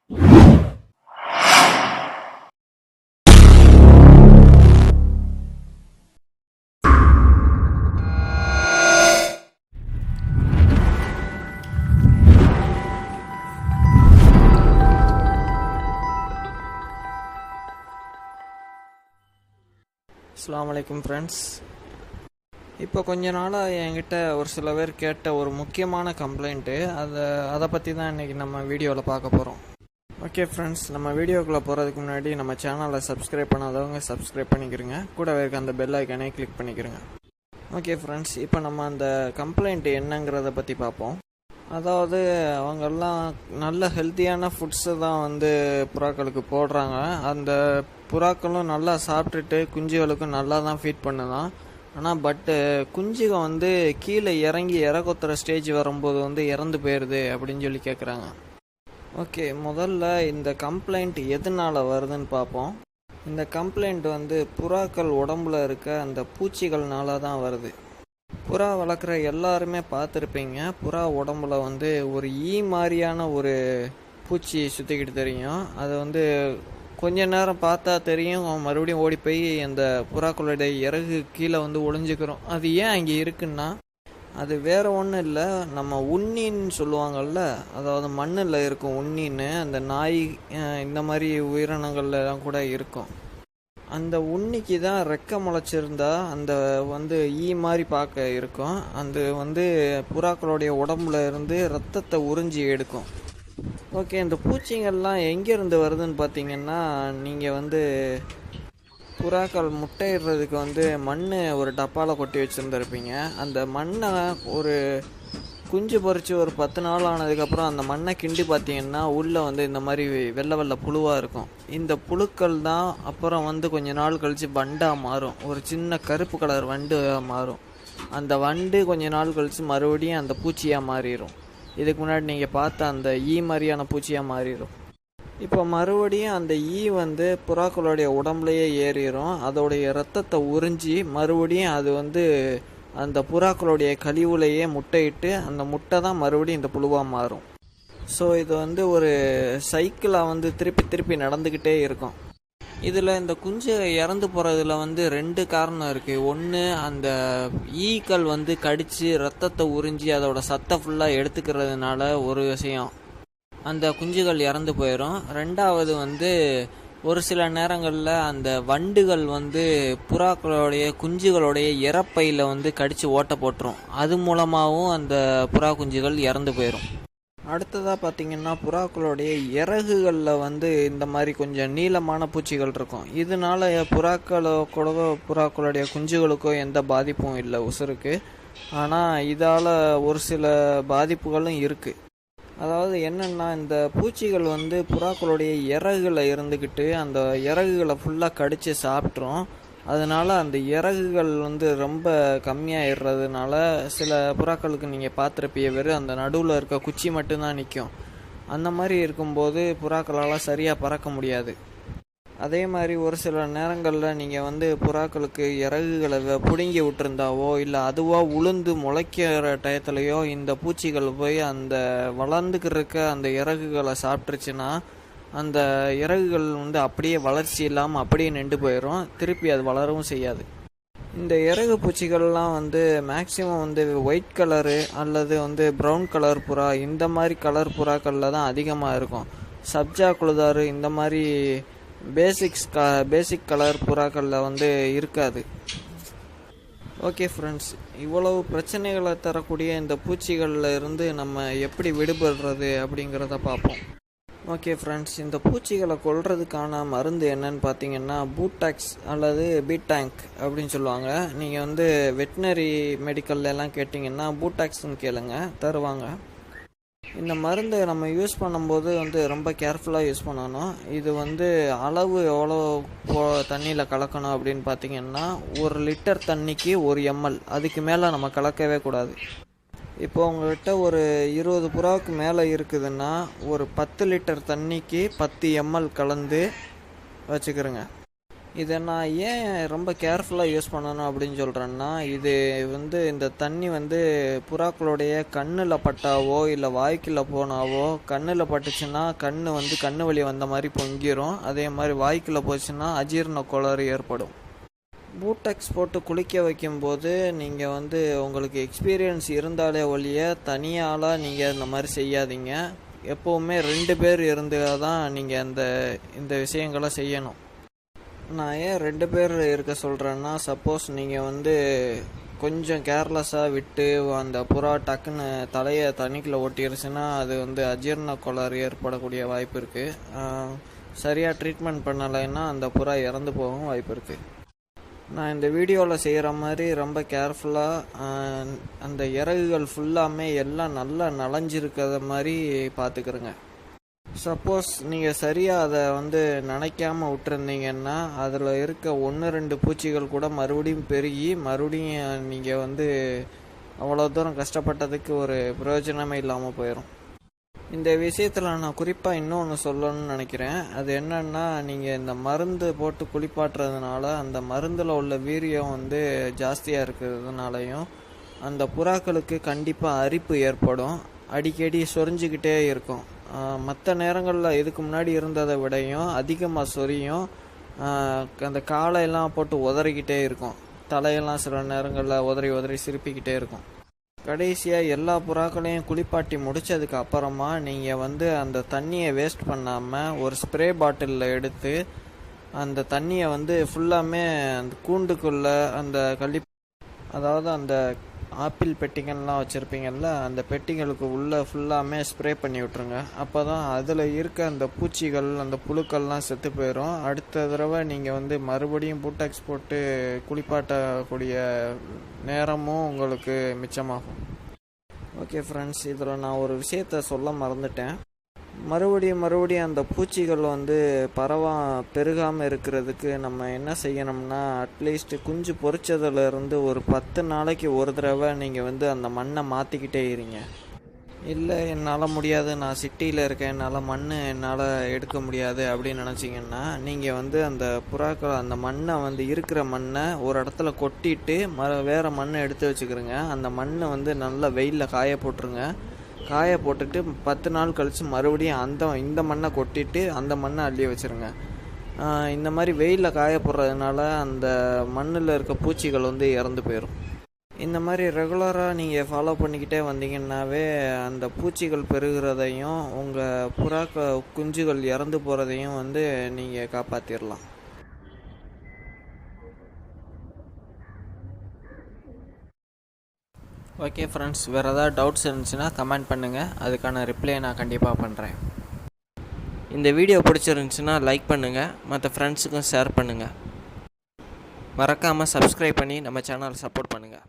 அஸ்ஸலாமு அலைக்கும் ஃப்ரெண்ட்ஸ். இப்போ கொஞ்ச நாளாக என்கிட்ட ஒரு சில பேர் கேட்ட ஒரு முக்கியமான கம்ப்ளைண்ட்டு, அதை பற்றி தான் இன்றைக்கி நம்ம வீடியோவில் பார்க்க போகிறோம். ஓகே ஃப்ரெண்ட்ஸ், நம்ம வீடியோக்குள்ளே போகிறதுக்கு முன்னாடி நம்ம சேனலை சப்ஸ்கிரைப் பண்ணாதவங்க சப்ஸ்கிரைப் பண்ணிக்கிறங்க, கூடவே இருக்க அந்த பெல் ஐக்கானே கிளிக் பண்ணிக்கிறங்க. ஓகே ஃப்ரெண்ட்ஸ், இப்போ நம்ம அந்த கம்ப்ளைண்ட்டு என்னங்கிறத பற்றி பார்ப்போம். அதாவது அவங்கெல்லாம் நல்ல ஹெல்த்தியான ஃபுட்ஸை தான் புறாக்களுக்கு போடுறாங்க. அந்த புறாக்களும் நல்லா சாப்பிட்டுட்டு குஞ்சுகளுக்கும் நல்லா தான் ஃபீட் பண்ணுதான். ஆனால் குஞ்சுக கீழே இறங்கி இறக்கொத்துற ஸ்டேஜ் வரும்போது இறந்து போயிடுது அப்படின்னு சொல்லி கேட்குறாங்க. ஓகே, முதல்ல இந்த கம்ப்ளைண்ட் எதனால் வருதுன்னு பார்ப்போம். இந்த கம்ப்ளைண்ட் புறாக்கள் உடம்புல இருக்க அந்த பூச்சிகள்னால தான் வருது. புறா வளர்க்குற எல்லாருமே பார்த்துருப்பீங்க, புறா உடம்புல ஒரு மாதிரியான ஒரு பூச்சி சுற்றிக்கிட்டு தெரியும். அது கொஞ்ச நேரம் பார்த்தா தெரியும், மறுபடியும் ஓடி போய் அந்த புறாக்களுடைய இறகு கீழே ஒளிஞ்சுக்கிறோம். அது ஏன் அங்கே இருக்குன்னா, அது வேறு ஒன்றும் இல்லை, நம்ம உண்ணின்னு சொல்லுவாங்கள்ல, அதாவது மண்ணில் இருக்கும் உண்ணின்னு, அந்த நாய் இந்த மாதிரி உயிரினங்கள்லாம் கூட இருக்கும். அந்த உண்ணிக்கு தான் ரெக்க முளைச்சிருந்தா அந்த மாதிரி பார்க்க இருக்கும். அந்த புறாக்களுடைய உடம்புல இருந்து ரத்தத்தை உறிஞ்சி எடுக்கும். ஓகே, இந்த பூச்சிங்கள்லாம் எங்கேருந்து வருதுன்னு பார்த்தீங்கன்னா, நீங்கள் புறாக்கள் முட்டையிடுறதுக்கு மண் ஒரு டப்பாவில் கொட்டி வச்சுருந்துருப்பீங்க. அந்த மண்ணை ஒரு குஞ்சு பொறிச்சு ஒரு 10 நாள் ஆனதுக்கப்புறம் அந்த மண்ணை கிண்டி பார்த்தீங்கன்னா உள்ளே இந்த மாதிரி வெள்ளை வெள்ளை புழுவாக இருக்கும். இந்த புழுக்கள் தான் அப்புறம் கொஞ்ச நாள் கழித்து வண்டாக மாறும். ஒரு சின்ன கருப்பு கலர் வண்டு மாறும். அந்த வண்டு கொஞ்ச நாள் கழித்து மறுபடியும் அந்த பூச்சியாக மாறிடும். இதுக்கு முன்னாடி நீங்கள் பார்த்த அந்த மாதிரியான பூச்சியாக மாறிடும். இப்போ மறுபடியும் அந்த புறாக்களுடைய உடம்புலையே ஏறிடும். அதோடைய ரத்தத்தை உறிஞ்சி மறுபடியும் அது அந்த புறாக்களுடைய கழிவுலையே முட்டையிட்டு அந்த முட்டை தான் மறுபடியும் இந்த புழுவாக மாறும். ஸோ இது ஒரு சைக்கிளாக திருப்பி திருப்பி நடந்துக்கிட்டே இருக்கும். இதில் இந்த குஞ்சு இறந்து போகிறதுல 2 காரணம் இருக்குது. ஒன்று, அந்த ஈக்கள் கடித்து ரத்தத்தை உறிஞ்சி அதோட சத்தை ஃபுல்லாக எடுத்துக்கிறதுனால ஒரு விஷயம், அந்த குஞ்சுகள் இறந்து போயிடும். ரெண்டாவது ஒரு சில நேரங்களில் அந்த வண்டுகள் புறாக்களுடைய குஞ்சுகளுடைய இறப்பையில் கடித்து ஓட்ட போட்டுரும். அது மூலமாகவும் அந்த புறா குஞ்சுகள் இறந்து போயிடும். அடுத்ததாக பார்த்திங்கன்னா, புறாக்களுடைய இறகுகளில் இந்த மாதிரி கொஞ்சம் நீளமான பூச்சிகள் இருக்கும். இதனால புறாக்களுடைய குஞ்சுகளுக்கோ எந்த பாதிப்பும் இல்லை உசுருக்கு. ஆனால் இதால் ஒரு சில பாதிப்புகளும் இருக்குது. அதாவது என்னென்னா, இந்த பூச்சிகள் புறாக்களுடைய இறகுகளை இருந்துக்கிட்டு அந்த இறகுகளை ஃபுல்லாக கடித்து சாப்பிட்ரும். அதனால் அந்த இறகுகள் ரொம்ப கம்மியாகிடுறதுனால சில புறாக்களுக்கு நீங்கள் பார்த்துருப்பீங்க, வெறும் அந்த நடுவில் இருக்க குச்சி மட்டும்தான் நிற்கும். அந்த மாதிரி இருக்கும்போது புறாக்களால் சரியாக பறக்க முடியாது. அதே மாதிரி ஒரு சில நேரங்களில் நீங்கள் புறாக்களுக்கு இறகுகளை பிடுங்கி விட்டுருந்தாவோ இல்லை அதுவாக உளுந்து முளைக்கிற டயத்துலையோ இந்த பூச்சிகள் போய் அந்த வளர்ந்துக்கிருக்க அந்த இறகுகளை சாப்பிட்ருச்சுன்னா அந்த இறகுகள் அப்படியே வளர்ச்சி இல்லாமல் அப்படியே நின்று போயிடும். திருப்பி அது வளரவும் செய்யாது. இந்த இறகு பூச்சிகள்லாம் மேக்சிமம் ஒயிட் கலரு அல்லது ப்ரௌன் கலர் புறா, இந்த மாதிரி கலர் புறாக்களில் தான் அதிகமாக இருக்கும். சப்ஜா குளுதாரு இந்த மாதிரி பேசிக் கலர் புறாக்களில் இருக்காது. ஓகே ஃப்ரெண்ட்ஸ், இவ்வளவு பிரச்சனைகளை தரக்கூடிய இந்த பூச்சிகளில் இருந்து நம்ம எப்படி விடுபடுறது அப்படிங்கிறத பார்ப்போம். ஓகே ஃப்ரெண்ட்ஸ், இந்த பூச்சிகளை கொல்றதுக்கான மருந்து என்னன்னு பார்த்தீங்கன்னா பூட்டாக்ஸ் அல்லது பீட்டாங்க் அப்படின்னு சொல்லுவாங்க. நீங்கள் வெட்டினரி மெடிக்கல்லாம் கேட்டிங்கன்னா பூட்டாக்ஸ்ன்னு கேளுங்க, தருவாங்க. இந்த மருந்தை நம்ம யூஸ் பண்ணும்போது ரொம்ப கேர்ஃபுல்லாக யூஸ் பண்ணணும். இது அளவு எவ்வளோ தண்ணியில் கலக்கணும் அப்படின்னு பார்த்தீங்கன்னா 1 லிட்டர் தண்ணிக்கு 1 ml, அதுக்கு மேலே நம்ம கலக்கவே கூடாது. இப்போ உங்கள்கிட்ட ஒரு 20 புறாவுக்கு மேலே இருக்குதுன்னா ஒரு 10 லிட்டர் தண்ணிக்கு 10 ml கலந்து வச்சுக்கிறோங்க. இதை நான் ஏன் ரொம்ப கேர்ஃபுல்லாக யூஸ் பண்ணணும் அப்படின்னு சொல்கிறேன்னா, இது இந்த தண்ணி புறாக்களுடைய கண்ணில் பட்டாவோ இல்லை வாய்க்குள்ள போனாவோ, கண்ணில் பட்டுச்சுன்னா கண்ணு வலி வந்த மாதிரி பொங்கிரும். அதே மாதிரி வாய்க்குள்ள போச்சுன்னா அஜீரண கோளாறு ஏற்படும். பூட்டெக்ஸ் போட்டு குளிக்க வைக்கும்போது நீங்கள் உங்களுக்கு எக்ஸ்பீரியன்ஸ் இருந்தாலே ஒழிய தனியாலாம் நீங்கள் இந்த மாதிரி செய்யாதீங்க. எப்போவுமே 2 பேர் இருந்தால் தான் நீங்கள் இந்த விஷயங்களை செய்யணும். நான் ஏன் 2 பேர் இருக்க சொல்கிறேன்னா, சப்போஸ் நீங்கள் கொஞ்சம் கேர்லெஸ்ஸாக விட்டு அந்த புறா டக்குன்னு தலையை தண்ணிக்குள்ளே ஒட்டிடுச்சுன்னா அது அஜீரண கோளாறு ஏற்படக்கூடிய வாய்ப்பு இருக்குது. சரியாக ட்ரீட்மெண்ட் பண்ணலைன்னா அந்த புறா இறந்து போகவும் வாய்ப்பு இருக்குது. நான் இந்த வீடியோவில் செய்கிற மாதிரி ரொம்ப கேர்ஃபுல்லாக அந்த இறகுகள் ஃபுல்லாமே எல்லாம் நல்லா நனைஞ்சிருக்கிற மாதிரி பார்த்துக்கிறேங்க. சப்போஸ் நீங்கள் சரியாக அதை நினைக்காமல் விட்டுருந்தீங்கன்னா அதில் இருக்க 1-2 பூச்சிகள் கூட மறுபடியும் பெருகி மறுபடியும் நீங்கள் அவ்வளோ தூரம் கஷ்டப்பட்டதுக்கு ஒரு பிரயோஜனமே இல்லாமல் போயிடும். இந்த விஷயத்தில் நான் குறிப்பாக இன்னொன்று சொல்லணும்னு நினைக்கிறேன். அது என்னன்னா, நீங்கள் இந்த மருந்து போட்டு குளிப்பாட்டுறதுனால அந்த மருந்தில் உள்ள வீரியம் ஜாஸ்தியாக இருக்கிறதுனாலையும் அந்த புறாக்களுக்கு கண்டிப்பாக அரிப்பு ஏற்படும். அடிக்கடி சொரிஞ்சிக்கிட்டே இருக்கும். மற்ற நேரங்களில் இதுக்கு முன்னாடி இருந்ததை விடையும் அதிகமாக சொரியும். அந்த காலையெல்லாம் போட்டு உதறிக்கிட்டே இருக்கும். தலையெல்லாம் சில நேரங்களில் உதறி சிரிப்பிக்கிட்டே இருக்கும். கடைசியாக எல்லா புறாக்களையும் குளிப்பாட்டி முடித்ததுக்கு அப்புறமா நீங்கள் அந்த தண்ணியை வேஸ்ட் பண்ணாமல் ஒரு ஸ்ப்ரே பாட்டிலில் எடுத்து அந்த தண்ணியை ஃபுல்லாமே அந்த கூண்டுக்குள்ளே அந்த அதாவது அந்த ஆப்பிள் பெட்டிகள்லாம் வச்சுருப்பீங்கள்ல, அந்த பெட்டிகளுக்கு உள்ளே ஃபுல்லாமே ஸ்ப்ரே பண்ணி விட்ருங்க. அப்போ தான் அதில் இருக்க அந்த பூச்சிகள் அந்த புழுக்கள்லாம் செத்து போயிடும். அடுத்த தடவை நீங்கள் மறுபடியும் பூட்டெக்ஸ் போட்டு குளிப்பாட்டக்கூடிய நேரமும் உங்களுக்கு மிச்சமாகும். ஓகே ஃப்ரெண்ட்ஸ், இதில் நான் ஒரு விஷயத்த சொல்ல மறந்துட்டேன். மறுபடியும் அந்த பூச்சிகள் பெருகாமல் இருக்கிறதுக்கு நம்ம என்ன செய்யணும்னா, அட்லீஸ்ட் குஞ்சு பொரிச்சதுலேருந்து ஒரு 10 நாளைக்கு ஒரு தடவை நீங்கள் அந்த மண்ணை மாற்றிக்கிட்டே இருங்க. இல்லை என்னால் முடியாது, நான் சிட்டியில் இருக்கேன், என்னால் எடுக்க முடியாது அப்படின்னு நினச்சிங்கன்னா, நீங்கள் அந்த புறாக்கள் அந்த மண்ணை இருக்கிற மண்ணை ஒரு இடத்துல கொட்டிட்டு வேறு மண்ணை எடுத்து வச்சுக்கிறோங்க. அந்த மண்ணை நல்லா வெயிலில் காய போட்டுருங்க. காய போட்டுட்டு 10 நாள் கழித்து மறுபடியும் இந்த மண்ணை கொட்டிட்டு அந்த மண்ணை அள்ளி வச்சுருங்க. இந்த மாதிரி வெயிலில் காய போடுறதுனால அந்த மண்ணில் இருக்க பூச்சிகள் இறந்து போயிடும். இந்த மாதிரி ரெகுலராக நீங்கள் ஃபாலோ பண்ணிக்கிட்டே வந்தீங்கன்னாவே அந்த பூச்சிகள் பெருகிறதையும் உங்கள் குஞ்சுகள் இறந்து போகிறதையும் நீங்கள் காப்பாற்றிடலாம். ஓகே ஃப்ரெண்ட்ஸ், வேறு ஏதாவது டவுட்ஸ் இருந்துச்சுன்னா கமெண்ட் பண்ணுங்கள். அதுக்கான ரிப்ளை நான் கண்டிப்பாக பண்ணுறேன். இந்த வீடியோ பிடிச்சிருந்துச்சுன்னா லைக் பண்ணுங்கள், மற்ற ஃப்ரெண்ட்ஸுக்கும் ஷேர் பண்ணுங்கள். மறக்காமல் சப்ஸ்கிரைப் பண்ணி நம்ம சேனலை சப்போர்ட் பண்ணுங்கள்.